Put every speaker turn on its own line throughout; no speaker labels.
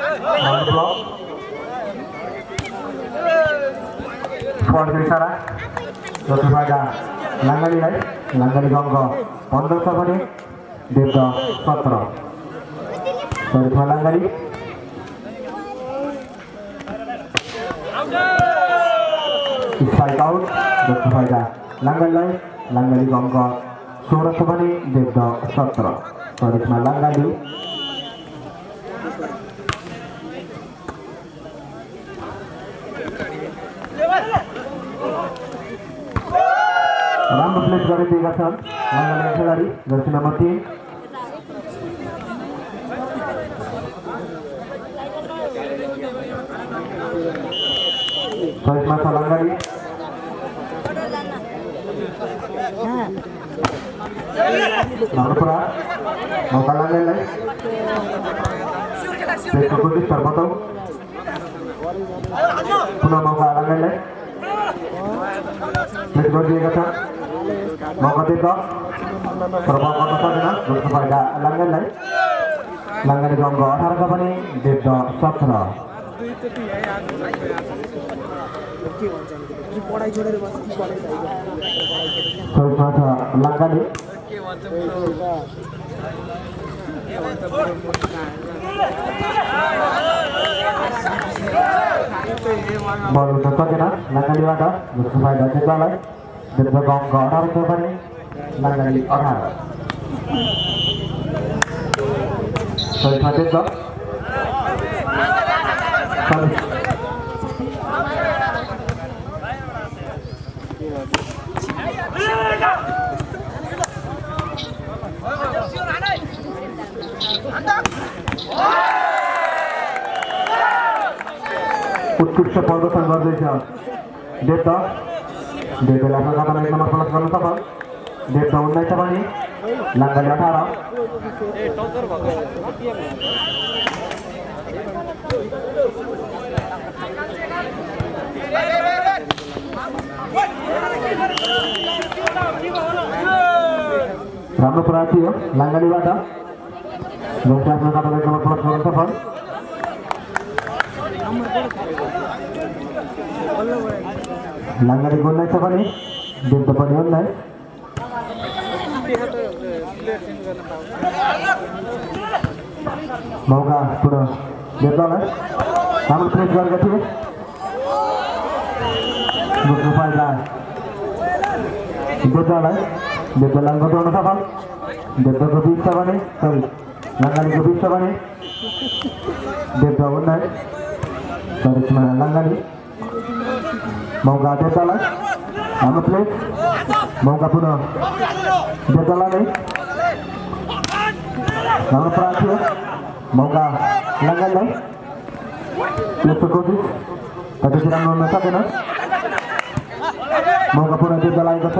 on the block. For the Sara, Jotivaga, Langali Light, Langali Gongo, on the Sabani, Devda Satra. Sorry for Langali. Strike out, Jotivaga, Langali Light, Langali Gongo, Sura Sabani, Devda Satra. Sorry for Langali. राम्रो place गरिदिएका छन् langali खेलाडी jersey number 3 सहितमा छ langali राम्रो कुरा मौका langali प्लेसको कोसिस सर्वतौ पुनः मौका langali प्लेस गरिदिएका छन् मौका देख्दा प्रभाव गर्न सकेन दोस्रो फाइदा langali langali गङ्ग 18 का पनि देख्दा 17 langali बल उठ्न सकेन langali-बाट दोस्रो फाइदा देख्दालाई देख्दा गङ्ग 18 का पनि langali 18 सहितमा देख्दा उत्कृष्ट प्रदर्शन गर्दैछ देख्दा देख्दाले आफ्नो खातामा 1 नम्बर प्लस गर्न सफल देख्दा 19 पनि langali 18 राम्रो प्रयास थियो langali-बाट जसले आफ्नो खातामा 1 नम्बर प्लस गर्न सफल langali 19 पनि देख्दा पनि 19 मौका पुनः देख्दालाई राम्रो प्रेस गरेका थिए दोस्रो फाइदा देख्दालाई देख्दालाई बचाउन सफल देख्दाको 20 छ भने सरी langali-को 20 छ भने देख्दा 19 सरिसमा langali मौका देख्दालाई हाम्रो प्लेस मौका पुनः देख्दालाई राम्रो प्रयास थियो मौका langali प्लेसको कोसिस त्यति राम्रो हुन सकेन मौका पुनः देख्दालाईको छ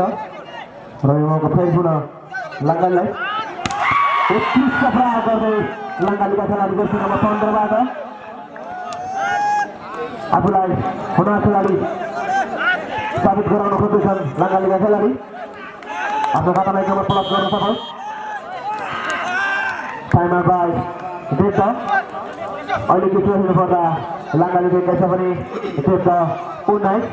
र यो मौका फेरि पुनः langali उत्कृष्ट प्रहार गर्दै langali-का खेलाडी जर्सी नम्बर 15 बाट आफूलाई हुन खेलाडी साबित गराउन खोज्दैछन् langali-का खेलाडी आफ्नो खातामा 1 नम्बर प्लस गर्न सफल टाइमर बाई देख्दा अहिले के हेर्नु पर्दा langali देख्दैछ भने देख्दा 19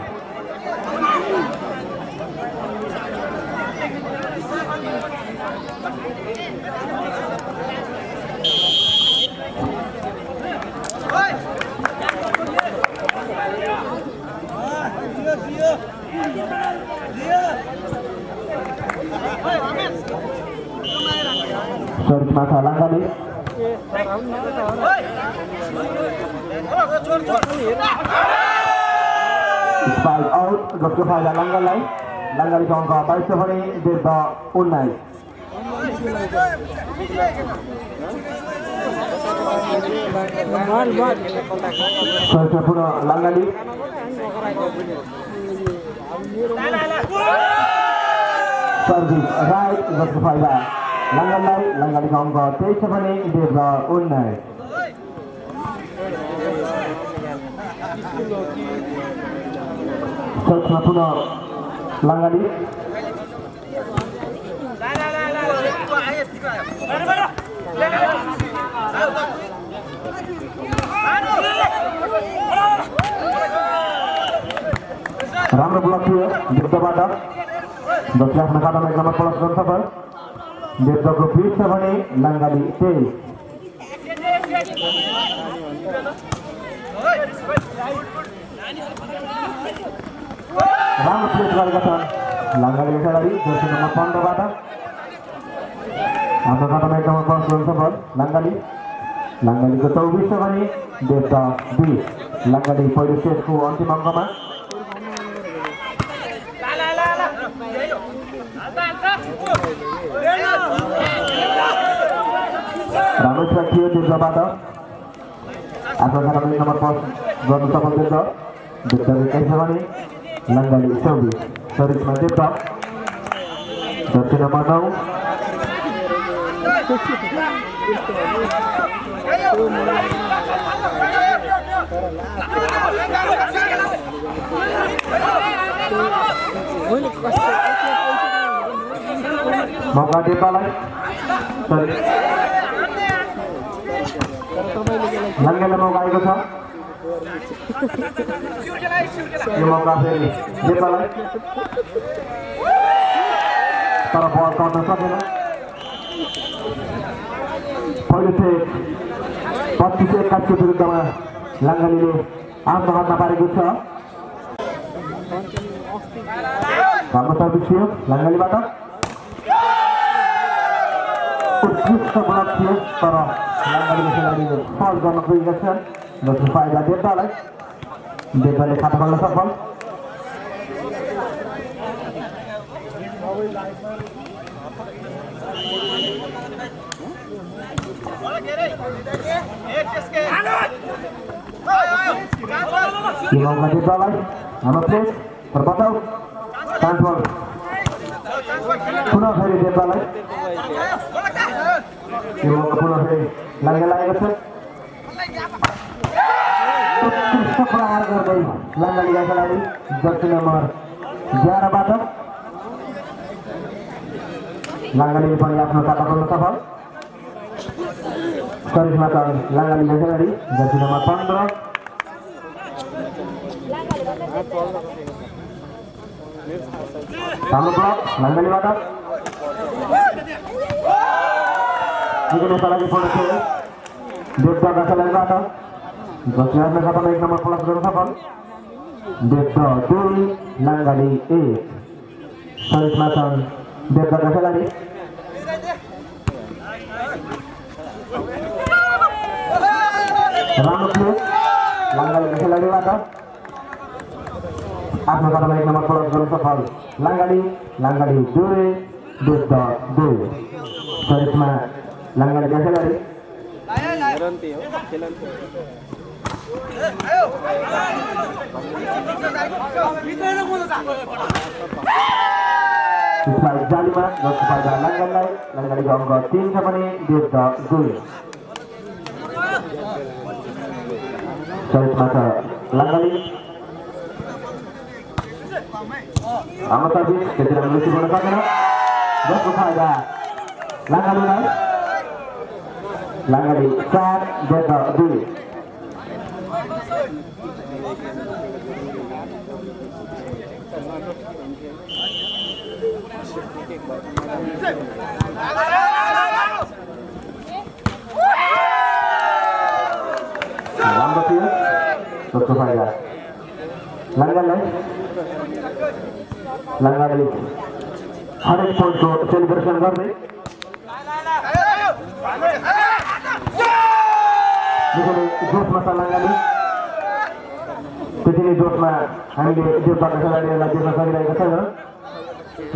सरिसमा छ langali स्पाइक आउट जसको फाइदा langali langali अङ्क 22 भने देख्दा 19 सरिसमा पुनः langali सर्भिस राइट जसको फाइदा langali अङ्क 23 भने देख्दा 19 सरिसमा पुनः langali राम्रो ब्लक थियो देवबाट जसले आफ्नो खातामा 1 नम्बर प्लस गर्न सफल देवको 20 छ भने लाङ्गाली 23 राम्रो प्लेस गरेका छन् लाङ्गाली खेलाडी जर्सी नम्बर 15 बाट आफ्नो खातामा 1 नम्बर प्लस गर्न सफल लाङ्गालीको 24 छ भने देवका 20 लाङ्गाली पहिलो सेटको अन्तिम अङ्कमा राम्रो ट्र्याक थियो देवबाट आफ्नो खातामा 1 नम्बर प्लस गर्नु सफल देवका 21 छ भने लाङ्गाली 24 सरिसमा देवका जर्सी नम्बर 9 मौका देवलाई लाङ्गालीलाई मौका आएको छ यो मौका फेरि देवलाई तर बल तर्न सकेन पहिलो सेट 25-21 को विरुद्धमा लाङ्गालीले आफ्नो हातमा पारेको छ राम्रो सर्भिस थियो लाङ्गालीबाट उत्कृष्ट ब्लक थियो तर लाङ्गालीको खेलाडीले फल गर्न पुगेका छन् जसको फाइदा देवले खाता खोल्न सफल मौका देवलाई हाम्रो प्लेस बताउ ट्रान्सफर पुनः फेरि देवलाई यो मौका पुनः फेरि लाङ्गाली लागेको छ उत्कृष्ट प्रहार गर्दै लाङ्गालीका खेलाडी जर्सी नम्बर 11 बाट लाङ्गालीले पनि आफ्नो खाता खोल्न सफल सरिसमा लाङ्गालीका खेलाडी जर्सी नम्बर 15 हाम्रो ब्लक लाङ्गालीबाट लागि फोन थियो देवका खेलाडीबाट जसले आफ्नो खातामा 1 नम्बर प्लस गर्न सफल देवका 2 लाङ्गाली 1 सरिसमा छन् देवका खेलाडी राम्रो प्लेस लाङ्गालीका खेलाडीबाट आफ्नो खातामा 1 नम्बर प्लस गर्न सफल लाङ्गाली 2 देवका 2 सरिसमा लाङ्गालीका खेलाडी जालीमा जसको फाइदा लाङ्गालीको अङ्क 3 छ भने देवका 2 सरिसमा छ लाङ्गाली हाम्रो सर्भिस त्यति राम्रो रिसिभ गर्न सकेन जसको फाइदा लाङ्गाली 4 देवका 2 राम्रो थियो जसको फाइदा लाङ्गाली हरेक पोइन्टको सेलिब्रेसन गर्दै जोसमा छ लाङ्गाली त्यति नै जोसमा हामीले देवताका खेलाडीहरूलाई देख्न सकिरहेका छैनौँ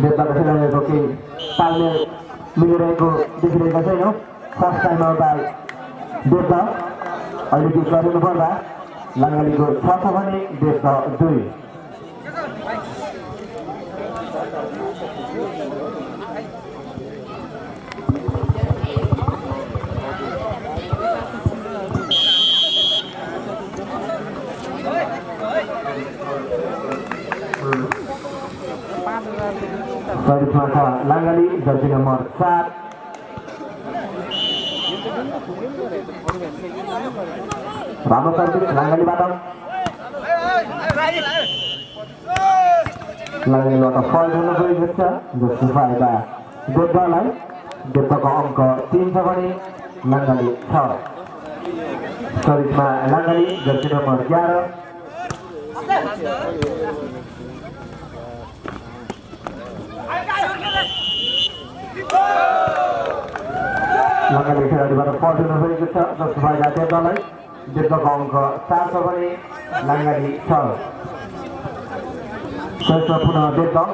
देवताका खेलाडीहरूको केही तालमेल मिलिरहेको देखिरहेका छैनौँ फर्स्ट टाइम आउँदा देवता अहिले के गरिनु पर्दा लाङ्गालीको 6 छ भने देवका 2 सरिसमा छ लाङ्गाली जर्सी नम्बर 7 राम्रो सर्भिस लाङ्गालीबाट Langgaliबाट फल गर्न गएको छ जसको फाइदा देब्बालाई देब्बाको अङ्क 3 छ भने लाङ्गाली 6 सरिफमा लाङ्गाली जर्सी नम्बर 11 लाङ्गाली खेलाडीबाट फल गर्न गएको छ जसको फाइदा देब्बालाई देब्बाको अङ्क 4 छ भने लाङ्गाली 6 Sesma punya Depa.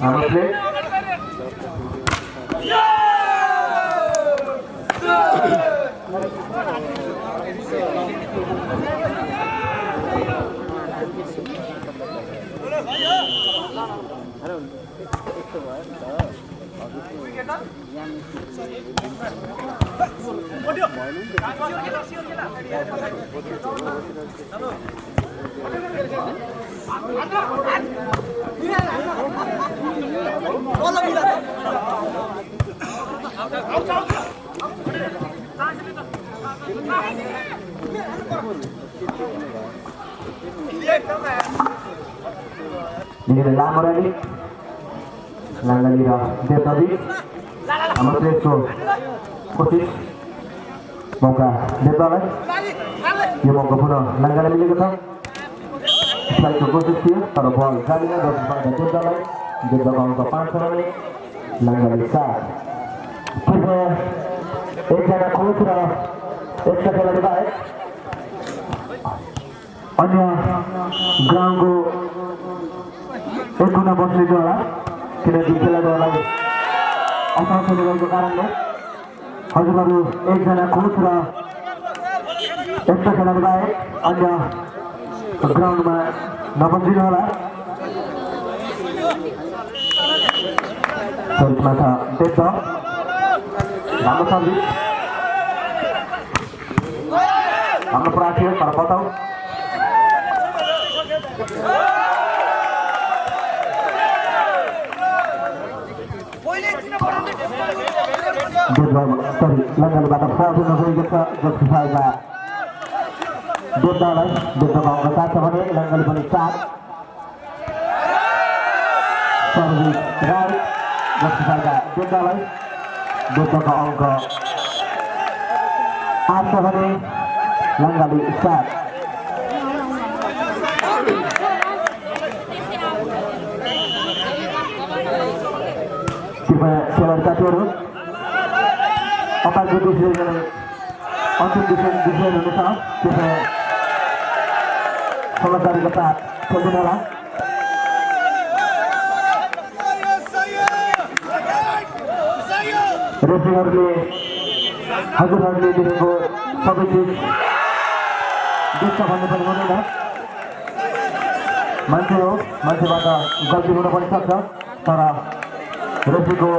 Amat play. Ini lama lagi, Langali dah dia tadi, amat lesu, kosis, moga dia tahu, dia moga punya Langali milik kita, saya tu kosis dia, kalau ball kali ni dah sampai dia tahu, dia dah orang kapan sana ni, Langali sah, kita, jangan khusus एक खेलाडी बाहेक अन्य ग्राउन्डको एक गुणा बस्नेको होला किनकि खेलाडीहरूलाई असर गरेको कारणले हजुरहरू एकजना कोच र एक खेलाडी बाहेक अन्य ग्राउन्डमा नबस्दिनु होला सर्भिसमा छ देश राम्रो सर्भिस हाम्रो प्रार्थी तर बताऊ सरी लङ्गालीबाट फर्क नगएको छ जसको फाइदा देवदालाई देवदाको अङ्क 7 छ भने लङ्गाली पनि 7 सर्भिस राइट जसको फाइदा देवदालाई देवदाको अङ्क 8 छ भने Langali 7 Supaya jalan catur apa gitu sih untuk desain Indonesia supaya kalau dari ketat kebenaran referee हजुरहरूले दिएको सबै चिज देख्छ भन्नु पनि हुँदैन मान्छे हो मान्छेबाट गल्ती हुन पनि सक्छ तर रेफ्रीको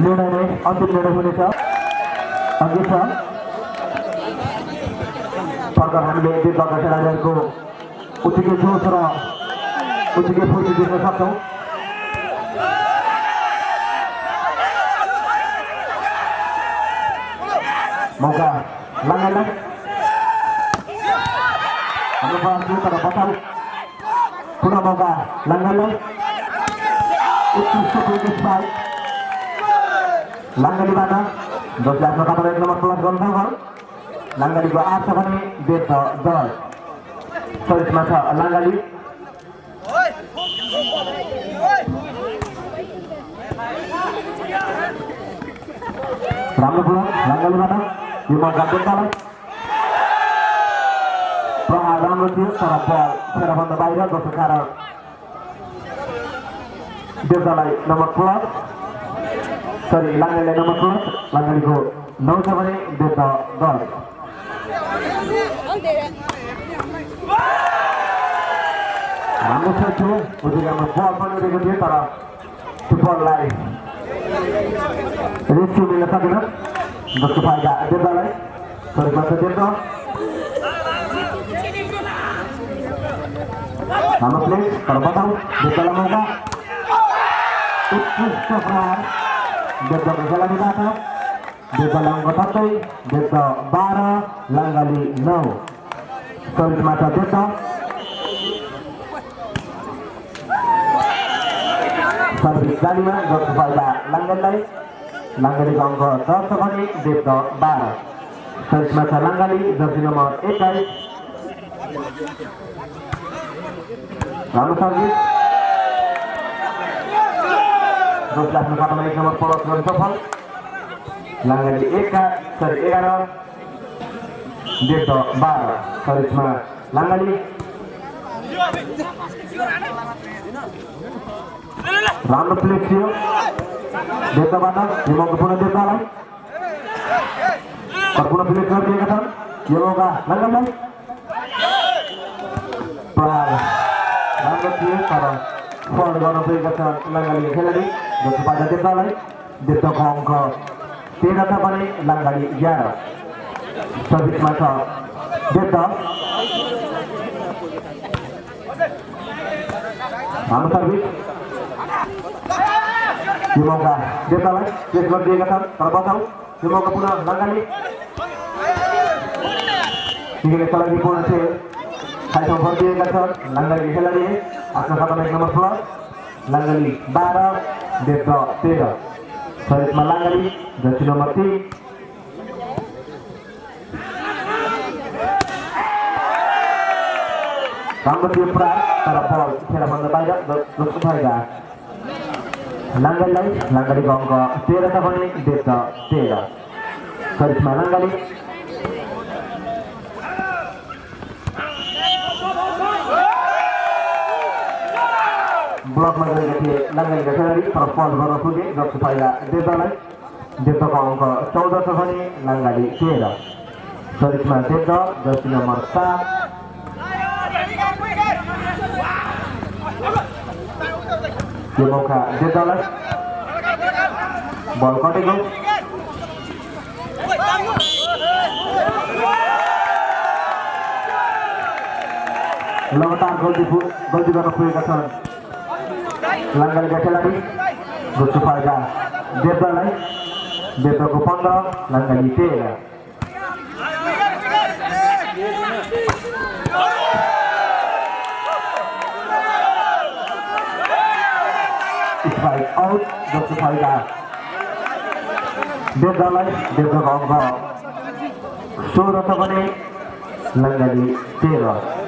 निर्णय नै अन्तिम निर्णय हुनेछ अघि छ सरकार हामीले देशका खेलाडीहरूको उत्तिकै जोस र उत्तिकै फुर्ती देख्न सक्छौँ मौका Langali हाम्रो प्रार्थी तर बताऊ पुनः मौका Langali उत्कृष्ट क्रिकेट बाइक Langali-बाट जसले आफ्नो कपडा 1 नम्बर प्लस गर्नु भयो Langali-को 8 छ भने देश 10 सर्भिसमा छ Langali राम्रो पुरा Langali-बाट यो मौका देवदालाई प्रहार राम्रो थियो तर बल खेरभन्दा बाहिर जसको कारण देवदालाई नम्बर प्लस सरी Langali नम्बर प्लस Langali-को 9 छ भने देवदा 10 राम्रो थियो उतिकैमा बल पनि उडेको थियो तर त्यो बललाई रेस्क्यु मिल्न सकेन जसको फाइदा देवदालाई सर्भिसमा छ देवदा हाम्रो प्लेट तर बताऊ देवदालाई मौका उत्कृष्ट प्रहार देवदाको खेलाडीबाट Desa Langko Tatai, Desa Bara, Langgali 9. Servis mata Desa. Servis Dalima, Dr. Faida Langgali. Langgali Gongko Dr. Bani, Desa Bara. Servis mata Langgali, jersey nomor 21. Lalu servis. 12 kata main nomor 10 dengan Sofal. Langgali Eka, seri 11. Desa Bara, Karisma Langgali. Round of play here. Desa Bara, Yemo Kapuna Desa Lai. Kapuna pilih ke dia kata, Yemo Ka Langgali. Prar, round of play sekarang. Fall gonna play kata Langgali Heladi. Desa Bara Desa Lai. Desa Kongko. Tidak apa ni Langgali 11. Servis mata Desa. Nama servis. Semoga Desa Lai. Desa dia kata terbasau. Semoga pula Langgali. Tiga Desa lagi pun se. Saya sama dia kata Langgali Heladi. Asal kata naik nomor 10. Langgali Bara. Desa 13. Servis Langgali. Jersey nomor 3. Rambut dia pra, terpol, cara mengebayar, terus kebayar. Langgali, Langgali Gongko, 13 tahun ini, Desa 13. Karisma Langgali. Blok Langgali ke Langgali ke sendiri, terpol baru sudah, terus kebayar. Desa Lai, Desa Gongko, 14 tahun ini, Langgali 13. Karisma Desa, jersey nomor 4. Yemoka Desa Lai. Ball kotigo. लगातार गोल दिगो पुगेका छन् Langgali गएको लागि दोस्रो फाइदा Desa Lai. Desako 15, Langgali 13. Strike out, doesro faida Desa Lai. Desa Gongko 16 छ भने Langgali 13.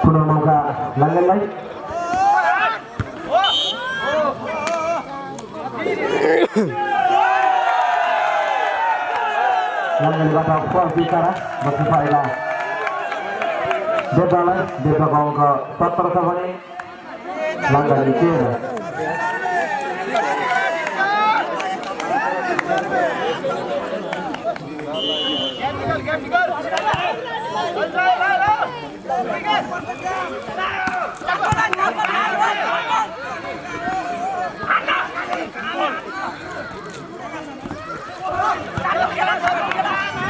Puno mauka Langgali Lai. Langgali kata fall bicara berfaida. Desa Lai. Desa Gongko 17 छ भने Langgali 13.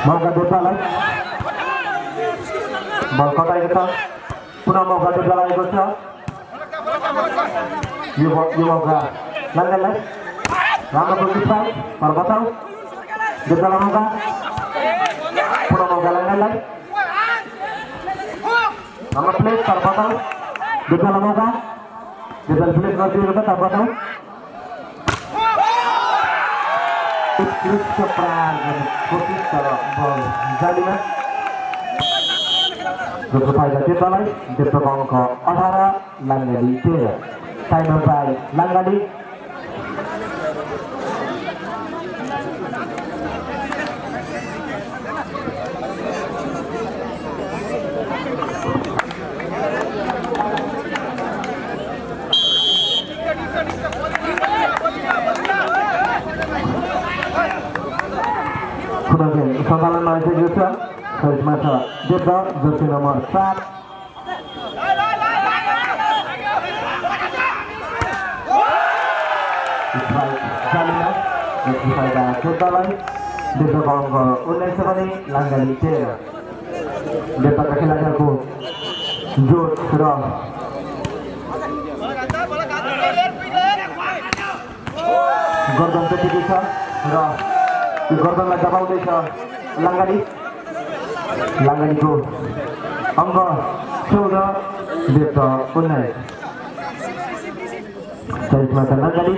Mauka Desa Lai. Ball kotaiko. Puno mauka Desa Lai ko छ. यो मौका Langgali Lai. राम्रो goalkeeper बचाउ. Desa Lai मौका. Puno mauka Langgali Lai. Nama play terbataau. Desa Lai mauka. Desa play गरिदिएको छ terbataau. उत्कृष्ट प्रहार कोसिस तर बल जालीमा. दोस्रो फाइदा Desa Lai. Desa Gongko 18, Langgali 13. Timer by Langgali. Sangkalan masih juga, harus masa Desa jersey nomor 4. strike Jalina pada Kebalai Desa Kongko Unai Sabani Langgali Tera Desa Kakilajarku Jod Surah Gordon Petikisa Surah Gordon Lagabau Desa Langgali Ku Angga Surah Desa Unai Dari semasa Langgali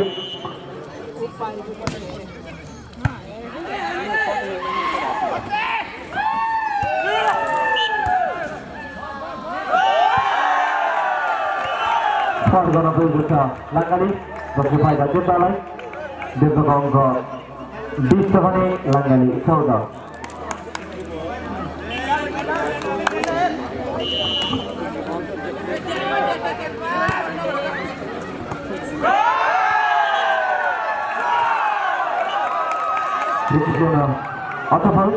Gonna be with Langali, occupied at Jetalai, Devagongo, Bisavani, Langali, Soda. This is Otafal,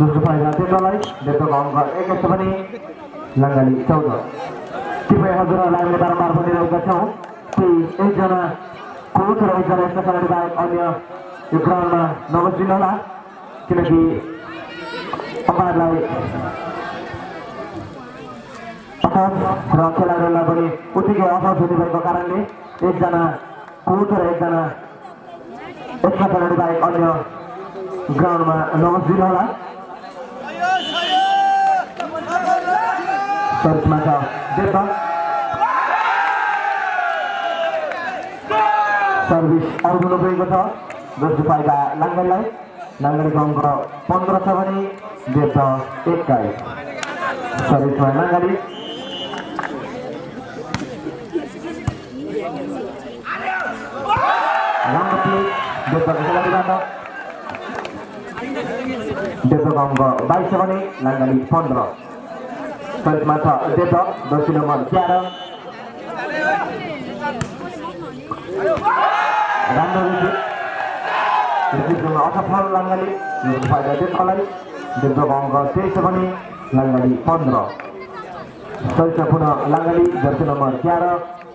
occupied at Jetalai, Devagongo, Ekasavani, Langali, Soda. Tipe Hazura lainnya barambar menilai kacau. Si ejana kuat ejana sekarang di bawah Anya Ukraina Novosinola. Kini apa lagi? Apa rakyat lain bagi utik apa jadi berkaran ni? Ejana kuat ejana sekarang di bawah Anya Ukraina Novosinola. Terus macam Desa Service Arjuna Begata Berjupaida Langgali Gongro 15 Sabani Desa Ekai Service Langgali Langgali Desa Keselati Bata Desa Gongro 22 Sabani Langgali 15 Service Mata Desa Dosi nomor 11 Randa Wiji Wiji Jumlah Otafal Langgali Pada Desalai Desa Gonggo 23 Sabani Langgali 15 Service Puna Langgali Dosi nomor 11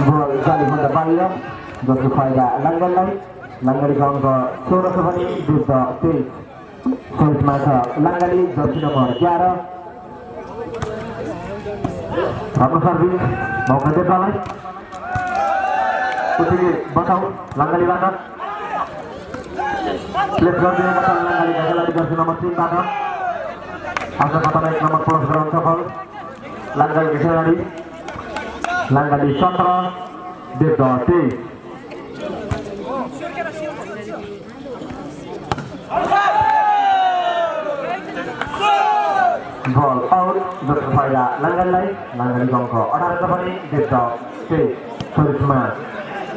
Bola kali pada bayar, dosa faida Langgali Gonggo Surah Sabani Desa Tis Service Mata Langgali dosi nomor 11 Apa servis mau ke Desalai Putri Batau Langgali Batak Let's go dia Batau Langgali Desalai dosi nomor 3 Asa kata naik nomor 10 ground shuffle Langgali Desalai Langgali Sandra Desa Tis Ball out dosa faida Langgali Gonggo 18 Sabani Desa Tis Service Man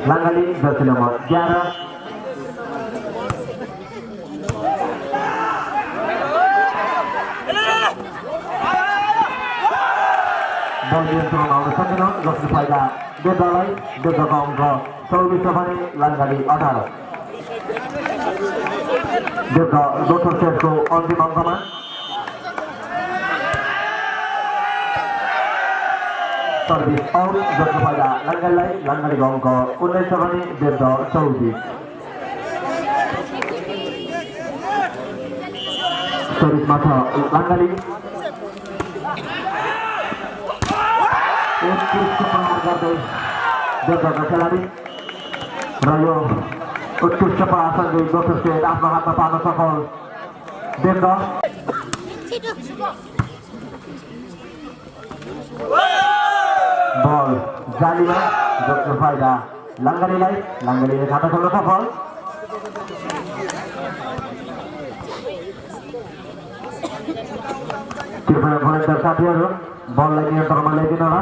Langgali dosi nomor 11 Ball dia turun awal sakino dosa faida Desalai Desa Gonggo 24 Sabani Langgali 18 Desa dosa setku antim angkaman Service out dosa faida Langgali Gonggo 19 Sabani Desa Saudi Service Mata Langgali उत्कृष्ट प्रहार गर्दै देशका खेलाडी र यो उत्कृष्ट प्रहारसँगै दोस्रो set आफ्नो हातमा पार्न सफल देख्द बल जालीमा दोस्रो फाइदा Langgali खाता खोल्न सफल कृपया भोलेन्टर साथीहरू बललाई नियन्त्रणमा ल्याइदिनु होला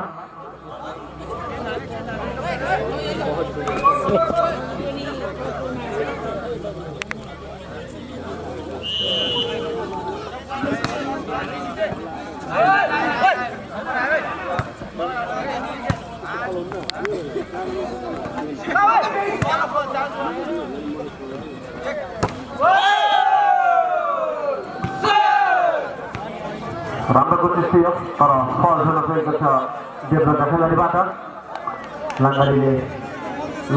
राम्रो कोसिस थियो तर फल हुन गएको छ देवदत्त खेलाडीबाट लाङ्गालीले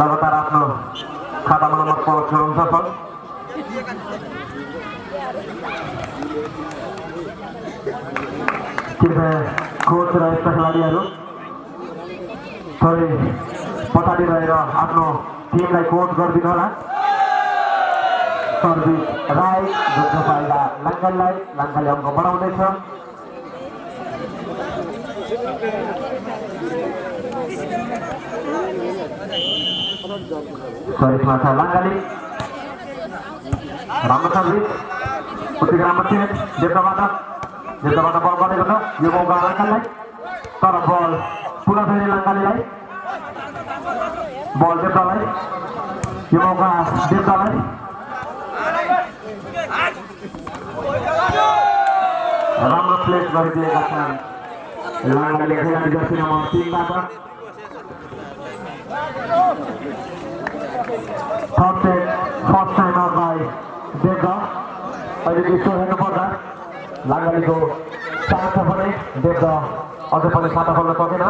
लगातार आफ्नो खातामा नम्बर पहुँचाउन सफल कृपया कोच र यस्ता खेलाडीहरू थोरै पछाडि रहेर आफ्नो टिमलाई कोच गरिदिनु होला सर्भिस राइट जुन फाइदा लाङ्गाली अङ्क बढाउँदैछ सर्भिसमा छ लाङ्गाली राम्रो सर्भिस उत्तिकै राम्रो चेन्ज देवताबाट बल गरेको छ यो मौका लाङ्गालीलाई तर बल पुनः फेरि लाङ्गालीलाई बल देवतालाई यो मौका देवतालाई राम्रो प्लेस गरिदिएका छन् लाङ्गाली खेलाडी जर्सी नम्बर 3बाट first time out by Devda अहिले दृश्य हेर्नुपर्दा लाङ्गालीको चार छ भने देवदा अझै पनि खाता खोल्न सकेन